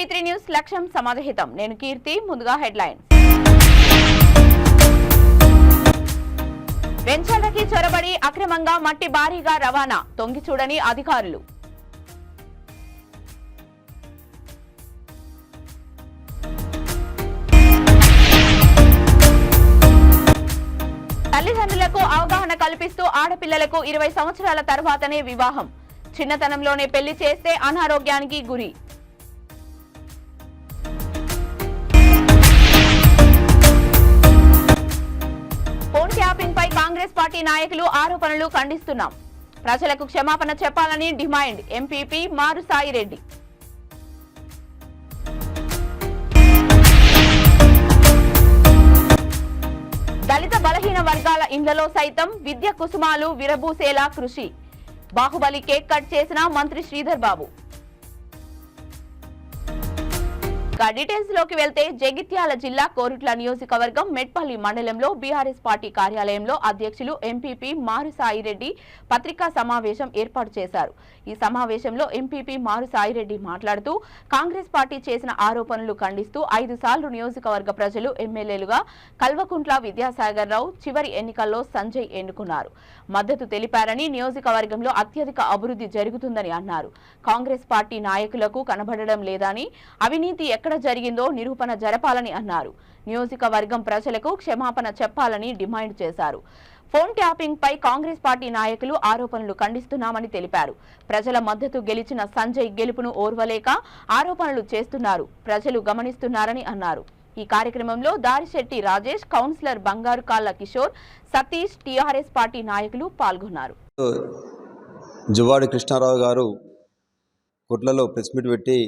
టీవీ3 news లక్ష్యం సమాధాహితం. నేను కీర్తి. ముందుగా హెడ్లైన్స్. వెంచర్లకి చొరబడి అక్రమంగా మట్టి భారీగా రవాణా, తొంగి చూడని అధికారులు. తల్లిదండ్రులకు అవగాహన కల్పిస్తూ ఆడపిల్లలకు 20 సంవత్సరాల తర్వాతనే వివాహం, చిన్నతనంలోనే పెళ్లి చేస్తే అనారోగ్యానికి గురి. ఫోన్ ట్యాపింగ్ పై కాంగ్రెస్ పార్టీ నాయకులు ఆరోపణలు ఖండిస్తున్నాం. ప్రజలకు క్షమాపణ చెప్పాలని డిమాండ్ ఎంపీపీ మారుసాయిరెడ్డి. దళిత బలహీన వర్గాల ఇండ్లలో సైతం విద్య కుసుమాలు విరబూసేలా కృషి. బాహుబలి కేక్ కట్ చేసిన మంత్రి శ్రీధర్ బాబు. డీటెయిల్స్ లోకి వెళ్తే జగిత్యాల జిల్లా కోరుట్ల నియోజకవర్గం మెట్పల్లి మండలంలో బీఆర్ఎస్ పార్టీ కార్యాలయంలో అధ్యక్షులు ఎంపీపీ మారుసాయిరెడ్డి పత్రికా సమావేశం ఏర్పాటు చేశారు. ఈ సమావేశంలో ఎంపీపీ మారుసాయిరెడ్డి మాట్లాడుతూ కాంగ్రెస్ పార్టీ చేసిన ఆరోపణలు ఖండిస్తూ 5 సార్లు నియోజకవర్గ ప్రజలు ఎమ్మెల్యేలుగా కల్వకుంట్ల విద్యాసాగర్ రావు చివరి ఎన్నికల్లో సంజయ్ ఎన్నుకున్నారు. మద్దతు తెలిపారని, నియోజకవర్గంలో అత్యధిక అభివృద్ధి జరుగుతుందని అన్నారు. కాంగ్రెస్ పార్టీ నాయకులకు కనబడడం లేదని, అవినీతి ఎక్కడ జరిగిందో నిరూపణ జరపాలని అన్నారు. నియోజకవర్గం ప్రజలకు క్షమాపణ చెప్పాలని డిమాండ్ చేశారు. ఫోన్ ట్యాపింగ్ పై కాంగ్రెస్ పార్టీ నాయకులు ఆరోపణలు ఖండిస్తున్నామని తెలిపారు. ప్రజల మద్దతు గెలిచిన సంజయ్ గెలుపును ఓర్వలేక ఆరోపణలు చేస్తున్నారు, ప్రజలు గమనిస్తున్నారని అన్నారు. ఈ కార్యక్రమంలో దారిశెట్టి రాజేష్, కౌన్సిలర్ బంగారు కాళ్ళ కిషోర్, సతీష్, టీఆర్ఎస్ పార్టీ నాయకులు పాల్గొన్నారు. జువ్వాడి కృష్ణారావు గారు కొట్లలో ప్రెస్ మీట్ పెట్టి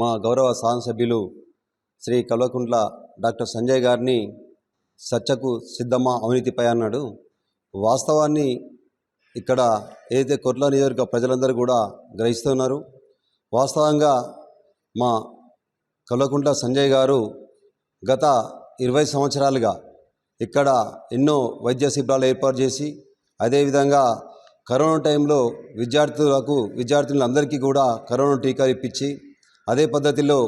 మా గౌరవ శాసనసభ్యులు శ్రీ కల్వకుంట్ల డాక్టర్ సంజయ్ గారిని చర్చకు సిద్ధమా అవినీతిపై అన్నాడు. వాస్తవాన్ని ఇక్కడ ఏదైతే కొట్ల నియోజకవర్గ ప్రజలందరూ కూడా గ్రహిస్తున్నారు. వాస్తవంగా మా కల్వకుంట్ల సంజయ్ గారు గత 20 సంవత్సరాలుగా ఇక్కడ ఎన్నో వైద్య శిబిరాలు ఏర్పాటు చేసి, అదేవిధంగా కరోనా టైంలో విద్యార్థులందరికీ కూడా కరోనా టీకాలు ఇప్పించి, అదే పద్ధతిలో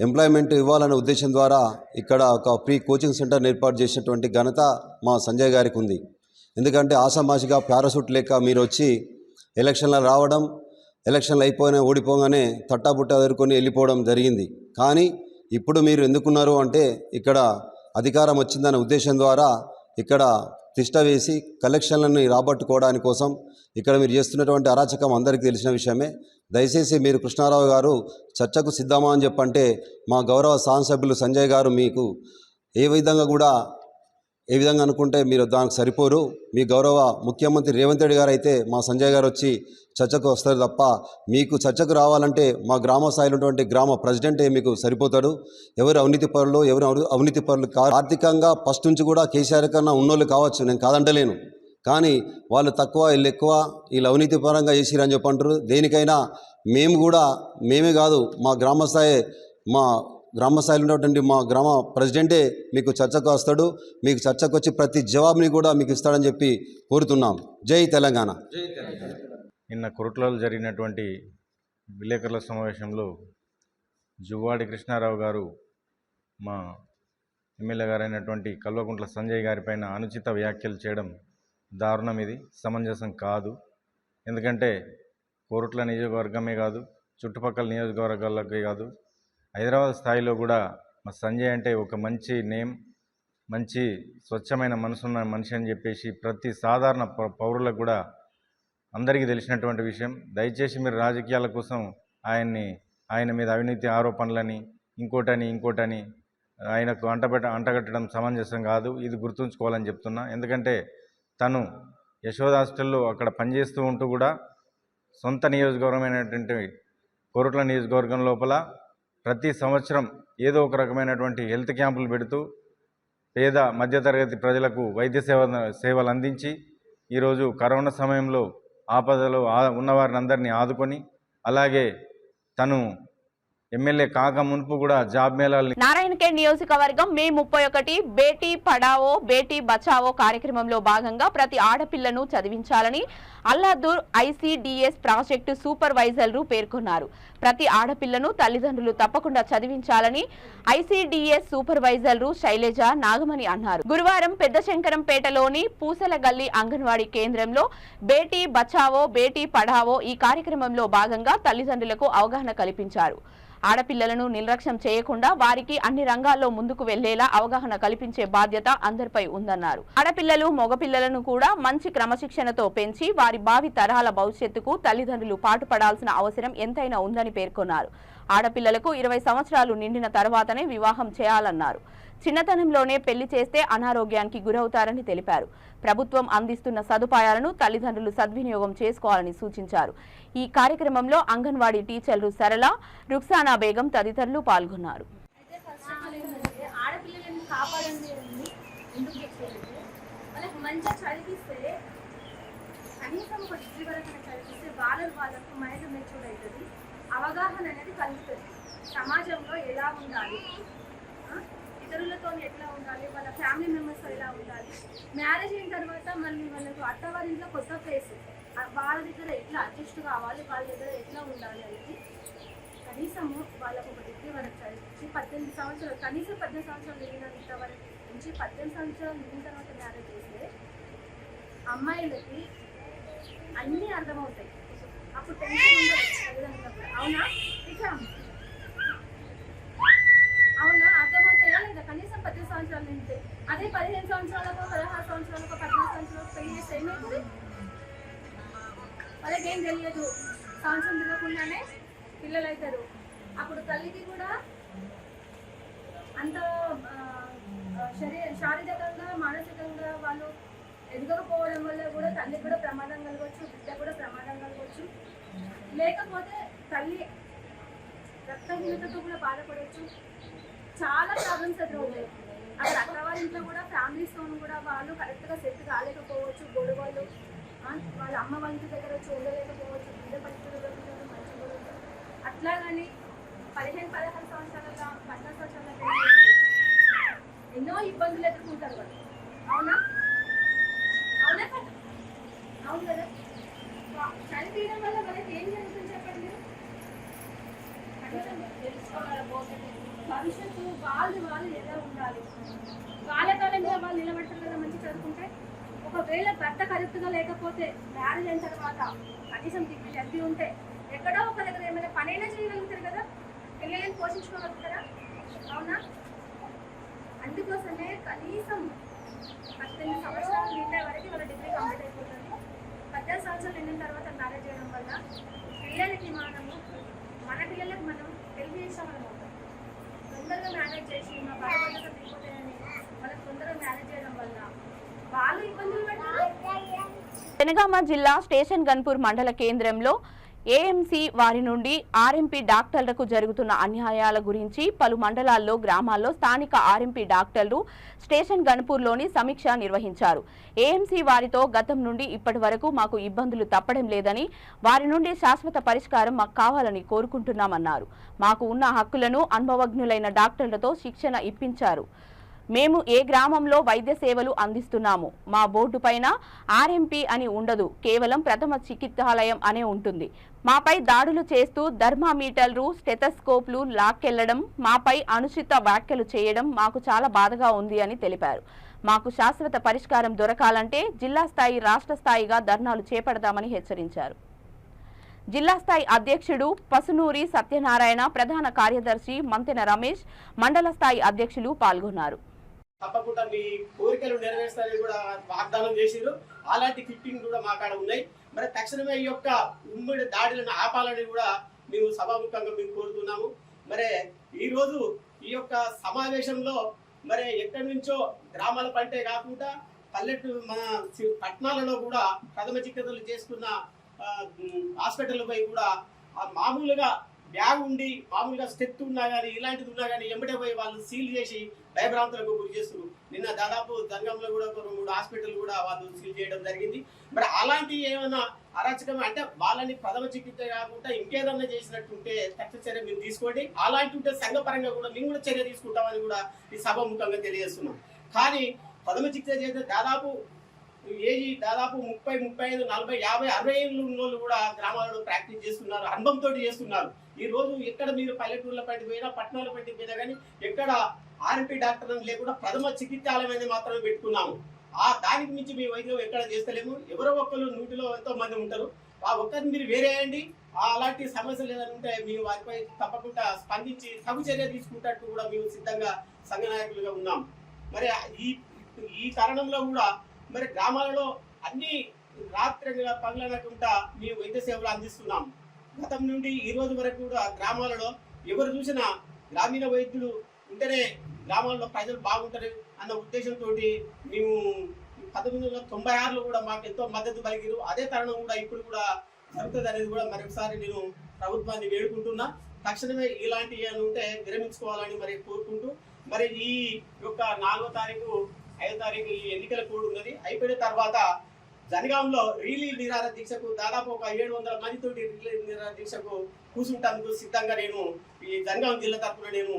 ఎంప్లాయ్మెంట్ ఇవ్వాలనే ఉద్దేశం ద్వారా ఇక్కడ ఒక ప్రీ కోచింగ్ సెంటర్ని ఏర్పాటు చేసినటువంటి ఘనత మా సంజయ్ గారికి ఉంది. ఎందుకంటే ఆషామాషిగా పారాషూట్ లేక మీరు వచ్చి ఎలక్షన్లో రావడం, ఎలక్షన్లు ఓడిపోగానే తట్టాబుట్ట ఎదుర్కొని వెళ్ళిపోవడం జరిగింది. కానీ ఇప్పుడు మీరు ఎందుకున్నారు అంటే ఇక్కడ అధికారం వచ్చిందనే ఉద్దేశం ద్వారా ఇక్కడ తిష్ట వేసి కలెక్షన్లను రాబట్టుకోవడానికి కోసం ఇక్కడ మీరు చేస్తున్నటువంటి అరాచకం అందరికీ తెలిసిన విషయమే. దయచేసి మీరు కృష్ణారావు గారు చర్చకు సిద్ధమా అని చెప్పంటే మా గౌరవ శాసనసభ్యులు సంజయ్ గారు మీకు ఏ విధంగా అనుకుంటే మీరు దానికి సరిపోరు. మీ గౌరవ ముఖ్యమంత్రి రేవంత్ రెడ్డి గారు అయితే మా సంజయ్ గారు వచ్చి చర్చకు వస్తారు తప్ప, మీకు చర్చకు రావాలంటే మా గ్రామ స్థాయిలో ఉన్నటువంటి గ్రామ ప్రెసిడెంటే మీకు సరిపోతాడు. ఎవరు అవినీతి పరులు ఆర్థికంగా ఫస్ట్ నుంచి కూడా కేసీఆర్ కన్నా ఉన్నోళ్ళు కావచ్చు, నేను కాదంటలేను. కానీ వాళ్ళు తక్కువ, వీళ్ళు ఎక్కువ, వీళ్ళు అవినీతి పరంగా చేసిరని చెప్పంటారు. దేనికైనా మేమే కాదు, మా గ్రామ స్థాయిలో ఉన్నటువంటి మా గ్రామ ప్రెసిడెంటే మీకు చర్చకు వస్తాడు. మీకు చర్చకు వచ్చి ప్రతి జవాబుని కూడా మీకు ఇస్తాడని చెప్పి కోరుతున్నాం. జై తెలంగాణ. నిన్న కొరుట్లలో జరిగినటువంటి విలేకరుల సమావేశంలో జువ్వాడి కృష్ణారావు గారు మా ఎమ్మెల్యే గారైనటువంటి కల్వకుంట్ల సంజయ్ గారిపైన అనుచిత వ్యాఖ్యలు చేయడం దారుణం. ఇది సమంజసం కాదు. ఎందుకంటే కోరుట్ల నియోజకవర్గమే కాదు, చుట్టుపక్కల నియోజకవర్గాలకే కాదు, హైదరాబాద్ స్థాయిలో కూడా మా సంజయ్ అంటే ఒక మంచి నేమ్, మంచి స్వచ్ఛమైన మనసున్న మనిషి అని చెప్పేసి ప్రతి సాధారణ పౌరులకు కూడా అందరికీ తెలిసినటువంటి విషయం. దయచేసి మీరు రాజకీయాల కోసం ఆయన మీద అవినీతి ఆరోపణలని ఇంకోటని ఆయనకు అంటగట్టడం సమంజసం కాదు. ఇది గుర్తుంచుకోవాలని చెప్తున్నా. ఎందుకంటే తను యశోద హాస్టల్లో అక్కడ పనిచేస్తూ ఉంటూ కూడా సొంత నియోజకవర్గమైనటువంటి కోరుట్ల నియోజకవర్గం లోపల ప్రతి సంవత్సరం ఏదో ఒక రకమైనటువంటి హెల్త్ క్యాంపులు పెడుతూ పేద మధ్యతరగతి ప్రజలకు వైద్య సేవలు అందించి ఈరోజు కరోనా సమయంలో ఆపదలో ఉన్నవారిని అందరినీ ఆదుకొని, అలాగే తను ఎమ్మెల్యే కాక మునుపు కూడా జాబ్ మేళాలు. నారాయణఖేడ్ నియోజకవర్గం మే 31 బేటీ పడావో బేటీ బచావో కార్యక్రమంలో భాగంగా ప్రతి ఆడపిల్లను చదివించాలని అల్లాదూర్ ICDS ప్రాజెక్టు సూపర్వైజర్లు పేర్కొన్నారు. ప్రతి ఆడపిల్లను తల్లిదండ్రులు తప్పకుండా చదివించాలని ICDS సూపర్వైజర్లు శైలజ, నాగమణి అన్నారు. గురువారం పెద్దశంకరంపేటలోని పూసలగల్లి అంగన్వాడీ కేంద్రంలో బేటీ బచావో బేటీ పడావో ఈ కార్యక్రమంలో భాగంగా తల్లిదండ్రులకు అవగాహన కల్పించారు. ఆడపిల్లలను నిర్లక్ష్యం చేయకుండా వారికి అన్ని రంగాల్లో ముందుకు వెళ్లేలా అవగాహన కల్పించే బాధ్యత అందరిపై ఉందన్నారు. ఆడపిల్లలు మగపిల్లలను కూడా మంచి క్రమశిక్షణతో పెంచి వారి భావి తరాల భవిష్యత్తుకు తల్లిదండ్రులు పాటుపడాల్సిన అవసరం ఎంతైనా ఉందని పేర్కొన్నారు. ఆడపిల్లలకు 20 సంవత్సరాలు నిండిన తర్వాతనే వివాహం చేయాలన్నారు. చిన్నతనంలోనే పెళ్లి చేస్తే అనారోగ్యానికి గురవుతారని తెలిపారు. ప్రభుత్వం అందిస్తున్న సదుపాయాలను తల్లిదండ్రులు సద్వినియోగం చేసుకోవాలని సూచించారు. ఈ కార్యక్రమంలో అంగన్వాడీ టీచర్లు సరళ, రుక్సానా బేగం తదితరులు పాల్గొన్నారు. అవగాహన అనేది కలుగుతుంది. సమాజంలో ఎలా ఉండాలి, ఇతరులతో ఎట్లా ఉండాలి, వాళ్ళ ఫ్యామిలీ మెంబర్స్తో ఎలా ఉండాలి, మ్యారేజ్ అయిన తర్వాత మళ్ళీ వాళ్ళకు అత్తవారింట్లో కొత్త ప్లేస్, వాళ్ళ దగ్గర ఎట్లా అడ్జస్ట్ కావాలి, వాళ్ళ దగ్గర ఎట్లా ఉండాలి అనేది కనీసము వాళ్ళకు ఒక డిగ్రీ వరకు చదివించి 18 సంవత్సరాలు, కనీసం 18 సంవత్సరాలు నిండినంత వరకు నుంచి 18 సంవత్సరాలు నిండిన తర్వాత మ్యారేజ్ చేస్తే అమ్మాయిలకి అన్నీ అర్థమవుతాయి. అప్పుడు టెన్షన్ ఉండదు తల్లిదండ్రులకు. అవునా అవునా అర్థమవుతాయా లేదా? కనీసం 10 సంవత్సరాలు నిండితే. అదే 15 సంవత్సరాలకు 16 సంవత్సరాలకు 14 సంవత్సరాలకు పెళ్లి చేస్తే ఏమవుతుంది? వాళ్ళకేం తెలియదు, సంవత్సరం తిరగకుండానే పిల్లలు అవుతారు. అప్పుడు తల్లికి కూడా అంత శారీరకంగా మానసికంగా వాళ్ళు ఎదగకపోవడం వల్ల కూడా తల్లికి కూడా ప్రమాదం కలగవచ్చు, బిడ్డ కూడా ప్రమాదం కలగవచ్చు. లేకపోతే తల్లి రక్తహీనతతో కూడా బాధపడవచ్చు. చాలా ప్రాబ్లమ్స్ ఎదురవుతాయి. అక్కడ అత్తవారింట్లో కూడా ఫ్యామిలీస్తో కూడా వాళ్ళు కరెక్ట్గా సెట్ కాలేకపోవచ్చు, గొడవలు, వాళ్ళ అమ్మ వాళ్ళ దగ్గర చూడలేకపోవచ్చు, బిడ్డ పరిస్థితులు మంచి గొడవలు. అట్లాగని 15-16 సంవత్సరాల 14 సంవత్సరాల ఎన్నో ఇబ్బందులు ఎదుర్కొంటారు వాళ్ళు. అవునా అవునా కదా? అవును కదా. చనిపోయడం వల్ల వాళ్ళకి ఏం జరుగుతుంది చెప్పండి? భవిష్యత్తు వాళ్ళు ఎలా ఉండాలి, వాళ్ళ కాలంలో వాళ్ళు నిలబడతారు కదా మంచి చదువుకుంటే. ఒకవేళ భర్త కరెక్ట్గా లేకపోతే మ్యారేజ్ అయిన తర్వాత కనీసం డిగ్రీ ఎంపీ ఉంటే ఎక్కడో ఒక దగ్గర ఏమైనా పనైనా చేయగలుగుతారు కదా, పిల్లలను పోషించుకోగలుగుతారా? అవునా? అందుకోసమే కనీసం 18 సంవత్సరాలు నిండే వరకు వాళ్ళ డిగ్రీ కంప్లీట్ అయిపోతుంది. 18 సంవత్సరాలు నిండిన తర్వాత మ్యారేజ్ చేయడం వల్ల పిల్లలకి మన పిల్లలకి మనం పెళ్లి చేసాం మనం అవుతాం. తొందరగా మ్యారేజ్ చేసి మా బాధ్యత తీసుకోలేదని వాళ్ళకి తొందరగా మ్యారేజ్ చేయడం వల్ల వాళ్ళు ఇబ్బందులు పడతారు. జనగామ జిల్లా స్టేషన్ గన్పూర్ మండల కేంద్రంలో AMC వారి నుండి RMP డాక్టర్లకు జరుగుతున్న అన్యాయాల గురించి పలు మండలాల్లో, గ్రామాల్లో స్థానిక RMP డాక్టర్లు స్టేషన్ గన్పూర్లోని సమీక్ష నిర్వహించారు. AMC వారితో గతం నుండి ఇప్పటి వరకు మాకు ఇబ్బందులు తప్పడం లేదని, వారి నుండి శాశ్వత పరిష్కారం మాకు కావాలని కోరుకుంటున్నామన్నారు. మాకు ఉన్న హక్కులను అనుభవజ్ఞులైన డాక్టర్లతో శిక్షణ ఇప్పించారు. మేము ఏ గ్రామంలో వైద్య సేవలు అందిస్తున్నాము, మా బోర్డు పైన RMP అని ఉండదు, కేవలం ప్రథమ చికిత్సాలయం అనే ఉంటుంది. మాపై దాడులు చేస్తూ థర్మామీటర్లు, స్టెథోస్కోప్లు లాక్కెళ్లడం, మాపై అనుచిత వ్యాఖ్యలు చేయడం మాకు చాలా బాధగా ఉంది అని తెలిపారు. మాకు శాశ్వత పరిష్కారం దొరకాలంటే జిల్లా స్థాయి, రాష్ట్ర స్థాయిగా ధర్నాలు చేపడదామని హెచ్చరించారు. జిల్లా స్థాయి అధ్యక్షుడు పసునూరి సత్యనారాయణ, ప్రధాన కార్యదర్శి మంతెన రమేష్, మండల స్థాయి అధ్యక్షులు పాల్గొన్నారు. తప్పకుండా మీ కోరికలు నెరవేర్స్తారని కూడా వాగ్దానం చేసిరు. అలాంటి ఫిట్టింగ్ కూడా మా కాడ ఉన్నాయి. మరి తక్షణమే ఈ యొక్క ఉమ్మడి దాడులను ఆపాలని కూడా మేము సభాముఖంగా మేము కోరుతున్నాము. మరి ఈరోజు ఈ యొక్క సమావేశంలో మరి ఎక్కడి నుంచో గ్రామాల పంటే కాకుండా పల్లెటూరు మన పట్టణాలలో కూడా ప్రథమ చికిత్సలు చేసుకున్న హాస్పిటల్ పై కూడా మామూలుగా బ్యాగ్ ఉండి మామూలుగా స్టెత్ ఉన్నా కానీ ఇలాంటిది ఉన్నా కానీ ఎమ్మటే పోయి వాళ్ళు సీల్ చేసి భయభ్రాంతులకు గురి చేస్తున్నారు. నిన్న దాదాపు జంగంలో కూడా 2-3 హాస్పిటల్ కూడా వాళ్ళు సీల్ చేయడం జరిగింది. మరి అలాంటి ఏమైనా అరాచకం అంటే వాళ్ళని ప్రథమ చికిత్స కాకుండా ఇంకేదన్నా చేసినట్టుంటే తక్షణ చర్య మీరు తీసుకోండి. అలాంటి ఉంటే సంఘపరంగా కూడా మేము కూడా చర్య తీసుకుంటామని కూడా ఈ సభాముఖంగా తెలియజేస్తున్నాం. కానీ ప్రథమ చికిత్స చేస్తే దాదాపు 30, 35, 40, 50, 60 ఏళ్ళు ఉన్నోళ్ళు కూడా గ్రామాలలో ప్రాక్టీస్ చేస్తున్నారు, అనుభవంతో చేస్తున్నారు. ఈ రోజు ఎక్కడ మీరు పల్లెటూర్ల పట్టి పోయినా పట్టణాల పట్టి పోయినా కానీ ఎక్కడ ఆర్ఎంపీ డాక్టర్ లేకుండా ప్రథమ చికిత్సాలయం అనేది మాత్రమే పెట్టుకున్నాము. దానికి మించి మీ వైద్యం ఎక్కడ చేస్తలేము. ఎవరో ఒక్కరు 100లో ఎంతో మంది ఉంటారు. ఆ ఒక్కరిని మీరు వేరేయండి. అలాంటి సమస్యలు ఏదైనా ఉంటే మేము వారిపై తప్పకుండా స్పందించి తగు చర్య తీసుకుంటట్టు కూడా మేము సిద్ధంగా సంఘ నాయకులుగా ఉన్నాం. మరి ఈ తరుణంలో కూడా మరి గ్రామాలలో అన్ని రాత్రి పగలనకుండా మేము వైద్య సేవలు అందిస్తున్నాం. గతం నుండి ఈ రోజు వరకు కూడా గ్రామాలలో ఎవరు చూసినా గ్రామీణ వైద్యులు ఉంటేనే గ్రామాల్లో ప్రజలు బాగుంటారు అన్న ఉద్దేశంతో మేము 1996లో కూడా మాకు ఎంతో మద్దతు పలికిరు. అదే తరుణం కూడా ఇప్పుడు కూడా జరుగుతుంది అనేది కూడా మరొకసారి నేను ప్రభుత్వాన్ని వేడుకుంటున్నా. తక్షణమే ఇలాంటి ఉంటే విరమించుకోవాలని మరి కోరుకుంటూ మరి ఈ యొక్క 4వ తారీఖు 5వ తారీఖు ఈ ఎన్నికల కోడ్ ఉన్నది. అయిపోయిన తర్వాత జనగాంలో రీలీ నిరాహార దీక్షకు దాదాపు ఒక 700 మందితో రీలీ నిరాహార దీక్షకు కూర్చుంటందుకు సిద్ధంగా నేను ఈ జనగాం జిల్లా తరఫున నేను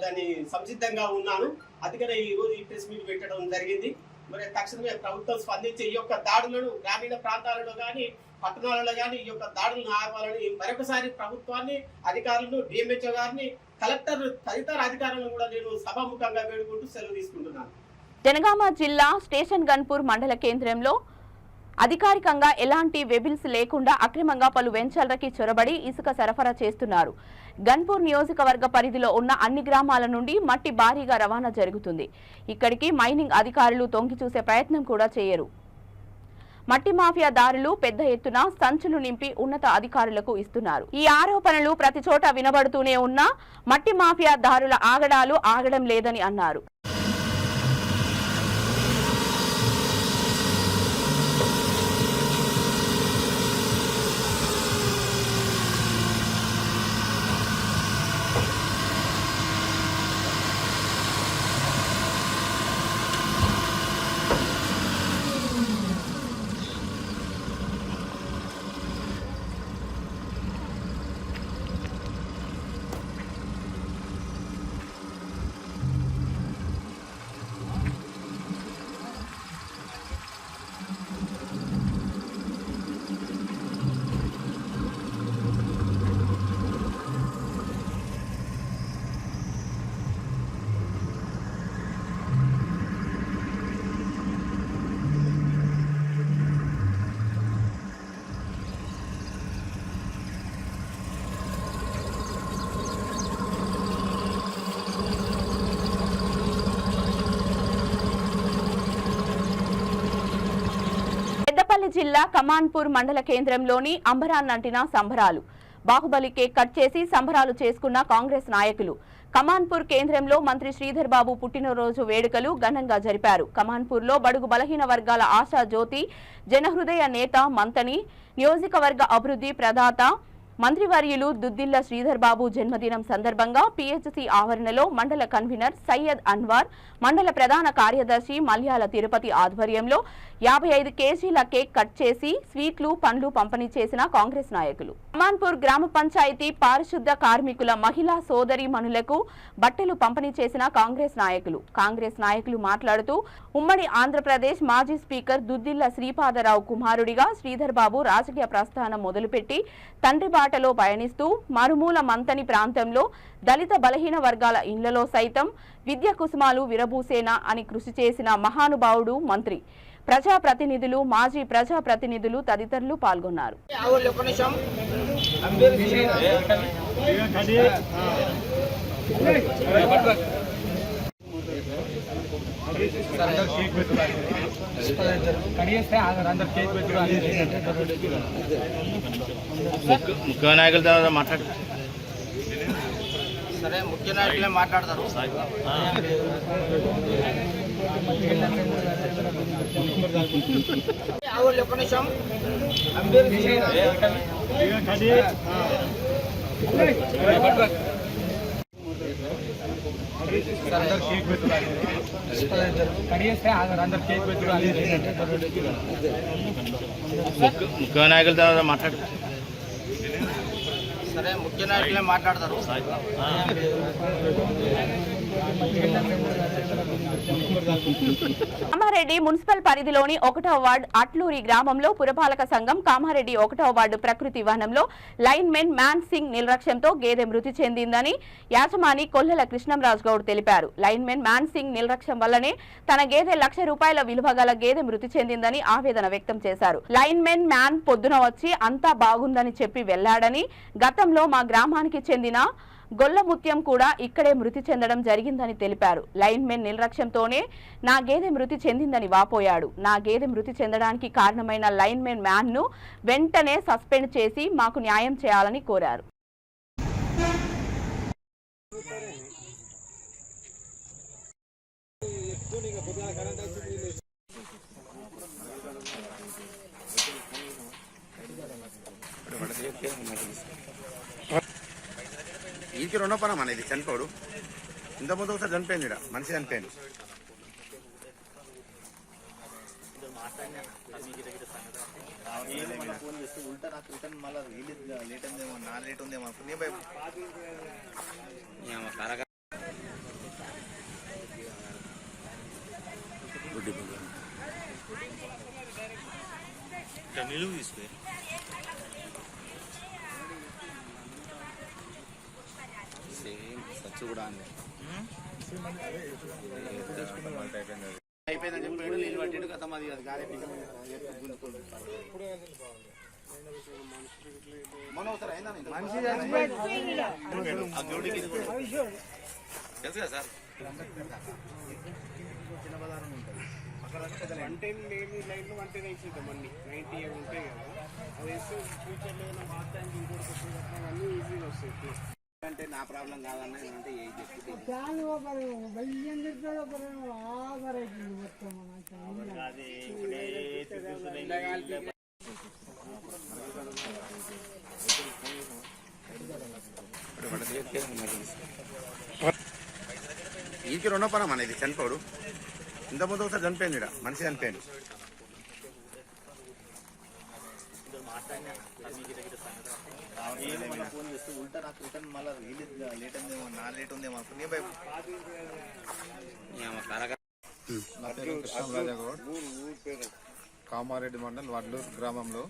దాన్ని సంసిద్ధంగా ఉన్నాను. అందుకనే ఈ రోజు ఈ ప్రెస్ మీట్ పెట్టడం జరిగింది. మరి తక్షణమే ప్రభుత్వం స్పందించి ఈ యొక్క దాడులను గ్రామీణ ప్రాంతాలలో కానీ పట్టణాలలో కానీ ఈ యొక్క దాడులను ఆపాలని మరొకసారి ప్రభుత్వాన్ని, అధికారులను, డిఎంహెచ్ఓ గారిని, కలెక్టర్ తదితర అధికారులను కూడా నేను సభాముఖంగా వేడుకుంటూ సెలవు తీసుకుంటున్నాను. జనగామ జిల్లా స్టేషన్ గన్పూర్ మండల కేంద్రంలో అధికారికంగా ఎలాంటి వెబిల్స్ లేకుండా అక్రమంగా పలు వెంచర్లకి చొరబడి ఇసుక సరఫరా చేస్తున్నారు. గన్పూర్ నియోజకవర్గ పరిధిలో ఉన్న అన్ని గ్రామాల నుండి మట్టి భారీగా రవాణా జరుగుతుంది. ఇక్కడికి మైనింగ్ అధికారులు తొంగి చూసే ప్రయత్నం కూడా చేయరు. మట్టి మాఫియా దారులు పెద్ద ఎత్తున సంచులు నింపి ఉన్నత అధికారులకు ఇస్తున్నారు. ఈ ఆరోపణలు ప్రతి చోట వినబడుతూనే ఉన్నా మట్టి మాఫియా దారుల ఆగడాలు ఆగడం లేదని అన్నారు. జిల్లా కమాన్పూర్ మండల కేంద్రంలోని అంబరాన్నంటిన సంబరాలు. బాహుబలి కేక్ కట్ చేసి సంబరాలు చేసుకున్న కాంగ్రెస్ నాయకులు. కమాన్పూర్ కేంద్రంలో మంత్రి శ్రీధర్ బాబు పుట్టినరోజు వేడుకలు ఘనంగా జరిపారు. కమాన్పూర్లో బడుగు బలహీన వర్గాల ఆశా జ్యోతి, జనహృదయ నేత మంతని, నియోజకవర్గ అభివృద్ధి ప్రదాత మంత్రివర్యులు దుద్దిల్ల శ్రీధర్ బాబు జన్మదినం సందర్భంగా పిహెచ్సి ఆవరణలో మండల కన్వీనర్ సయ్యద్ అన్వార్, మండల ప్రధాన కార్యదర్శి మల్యాల తిరుపతి ఆధ్వర్యంలో 55 కేజీల కేక్ కట్ చేసి స్వీట్లు, పండ్లు పంపిణీ చేసిన కాంగ్రెస్ నాయకులు. కమాన్పూర్ గ్రామ పంచాయతీ పారిశుద్ధ కార్మికుల మహిళా సోదరి మనులకు బట్టలు పంపిణీ చేసిన కాంగ్రెస్ నాయకులు మాట్లాడుతూ ఉమ్మడి ఆంధ్రప్రదేశ్ మాజీ స్పీకర్ దుద్దిల్ల శ్రీపాదరావు కుమారుడిగా శ్రీధర్ బాబు రాజకీయ ప్రస్థానం మొదలుపెట్టి తండ్రి బాటలో పయనిస్తూ మరుమూల మంతని ప్రాంతంలో దళిత బలహీన వర్గాల ఇళ్లలో సైతం విద్య కుసుమాలు విరబూసేనా అని కృషి చేసిన మహానుభావుడు మంత్రి. ప్రజాప్రతినిధులు, మాజీ ప్రజాప్రతినిధులు తదితరులు పాల్గొన్నారు. ముఖ్య నాయకుల ద్వారా మాట్లాడు. సరే, ముఖ్య నాయకులే మాట్లాడతారు. ఒక్క నిమిషం. ముఖ్య నాయకులతో మాట్లాడు. సరే, ముఖ్య నాయకులే మాట్లాడతారు. కామారెడ్డి మున్సిపల్ పరిధిలోని 1వ వార్డు అట్లూరి గ్రామంలో పురపాలక సంఘం కామారెడ్డి 1వ వార్డు ప్రకృతి వనంలో లైన్మెన్ మ్యాన్ సింగ్ నిర్లక్ష్యంతో గేదె మృతి చెందిందని యాజమాని కొల్లెల కృష్ణంరాజు గౌడ్ తెలిపారు. లైన్మెన్ మ్యాన్ సింగ్ నిర్లక్ష్యం వల్లనే తన గేదె ₹1,00,000 విలువ గల గేదె మృతి చెందిందని ఆవేదన వ్యక్తం చేశారు. లైన్మెన్ మ్యాన్ పొద్దున వచ్చి అంతా బాగుందని చెప్పి వెళ్లాడని, గతంలో మా గ్రామానికి చెందిన గొల్లముత్యం కూడా ఇక్కడే మృతి చెందడం జరిగిందని తెలిపారు. లైన్మెన్ నిర్లక్ష్యంతోనే నా గేదె మృతి చెందిందని వాపోయాడు. నా గేదె మృతి చెందడానికి కారణమైన లైన్మెన్ మ్యాన్ ను వెంటనే సస్పెండ్ చేసి మాకు న్యాయం చేయాలని కోరారు. ఈకి రెండో పనం అనేది చనిపోడు. ఇంతకుముందు ఒకసారి చనిపోయింది, ఇక్కడ మనిషి చనిపోయింది. నిలువు తీసుకు అయిపోయిందని చెప్పి నీళ్ళు పట్టాడు కదా. మాది అది గాలి మన ఒకసారి అయిందా తెలుసు కదా సార్. అంటే నా ప్రాబ్లం కాదన్నా అంటే ఈకి రెండో పనం అనేది చనిపోడు. ఇంతకుముందు ఒకసారి చనిపోయింది, ఇక్కడ మనిషి చనిపోయింది. నా పేరు కృష్ణరాజగౌడ్. కామారెడ్డి మండల్ వడ్లూరు గ్రామంలో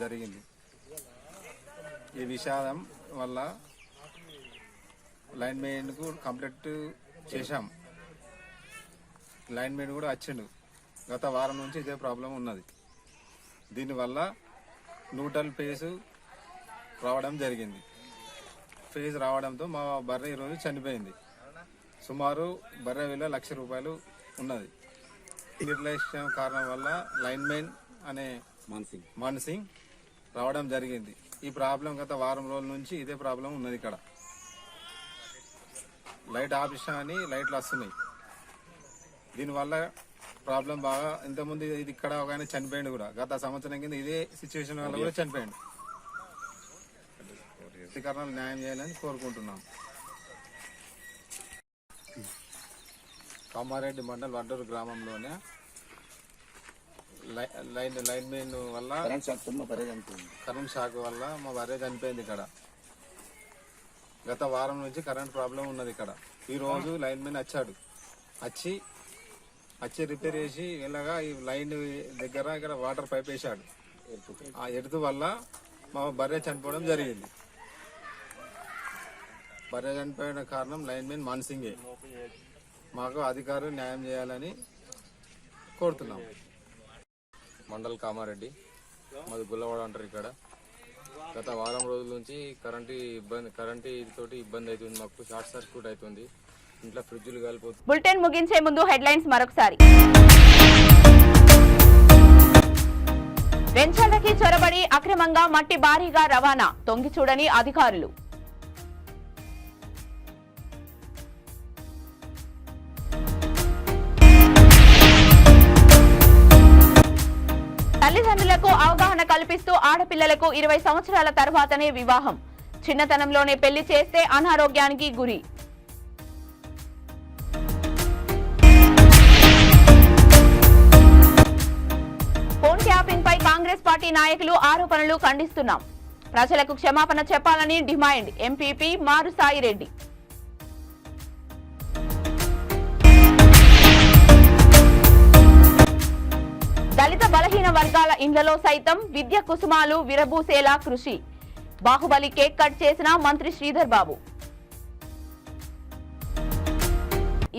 జరిగింది. ఈ విషాదం వల్ల లైన్ మెయిన్కు కంప్లైంట్ చేశాం. లైన్ మెయిన్ కూడా వచ్చిండు. గత వారం నుంచి ఇదే ప్రాబ్లం ఉన్నది. దీనివల్ల న్యూట్రల్ ఫేజ్ రావడం జరిగింది. ఫేజ్ రావడంతో మా బర్రె ఈరోజు చనిపోయింది. సుమారు బర్రె విలువ ₹1,00,000 ఉన్నది. నిర్లక్ష్యం కారణం వల్ల లైన్ మెయిన్ అనే మాన్సింగ్ రావడం జరిగింది. ఈ ప్రాబ్లం గత వారం రోజుల నుంచి ఇదే ప్రాబ్లం ఉన్నది. ఇక్కడ లైట్ ఆఫీసా అని లైట్లు వస్తున్నాయి. దీనివల్ల ప్రాబ్లం బాగా ఇంతకుముందు ఇది ఇక్కడ ఒక ఆయన చనిపోయింది కూడా. గత సంవత్సరం కింద ఇదే సిచ్యువేషన్ వల్ల కూడా చనిపోయింది. కారణాలు న్యాయం చేయాలని కోరుకుంటున్నాం. కామారెడ్డి మండల్ వడ్డూరు గ్రామంలోనే లైన్ మెయిన్ వల్ల కరెంట్ షాక్ వల్ల మా భార్య చనిపోయింది. ఇక్కడ గత వారం నుంచి కరెంట్ ప్రాబ్లం ఉన్నది. ఇక్కడ ఈ రోజు లైన్ మెయిన్ వచ్చాడు. వచ్చి రిపేర్ చేసి వెళ్ళగా ఈ లైన్ దగ్గర ఇక్కడ వాటర్ పైప్ వేసాడు. ఆ ఎడుతు వల్ల మా భార్య చనిపోవడం జరిగింది. భార్య చనిపోయిన కారణం లైన్ మెయిన్ మాన్సింగే. మాకు అధికారులు న్యాయం చేయాలని కోరుతున్నాం. మండల్ కామారెడ్డి, మాది గుల్లవాడ అంటారు. ఇక్కడ గత వారం రోజుల నుంచి కరెంటు తోటి ఇబ్బంది అవుతుంది. మాకు షార్ట్ సర్క్యూట్ అవుతుంది. ఇంట్లో ఫ్రిడ్జ్లు కాలిపోతుంది. బులెటిన్ ముగించే ముందు హెడ్లైన్స్ మరొకసారి. వెంచర్లకి చొరబడి అక్రమంగా మట్టి భారీగా రవాణా, తొంగి చూడని అధికారులు. తల్లిదండ్రులకు అవగాహన కల్పిస్తూ ఆడపిల్లలకు 20 సంవత్సరాల తర్వాతనే వివాహం, చిన్నతనంలోనే పెళ్లి చేస్తే అనారోగ్యానికి గురి. ఫోన్ ట్యాపింగ్ పై కాంగ్రెస్ పార్టీ నాయకులు ఆరోపణలు ఖండిస్తున్నాం. ప్రజలకు క్షమాపణ చెప్పాలని డిమాండ్ ఎంపీపీ మారుసాయిరెడ్డి. దళిత బలహీన వర్గాల ఇండ్లలో సైతం విద్య కుసుమాలు విరబూసేలా కృషి. బాహుబలి కేక్ కట్ చేసిన మంత్రి శ్రీధర్ బాబు.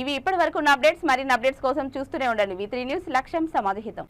ఇవి ఇప్పటి వరకు ఉన్న అప్డేట్స్. మరిన్ని అప్డేట్స్ కోసం చూస్తూనే ఉండండి V3 న్యూస్. లక్ష్యం సమాధిహితం.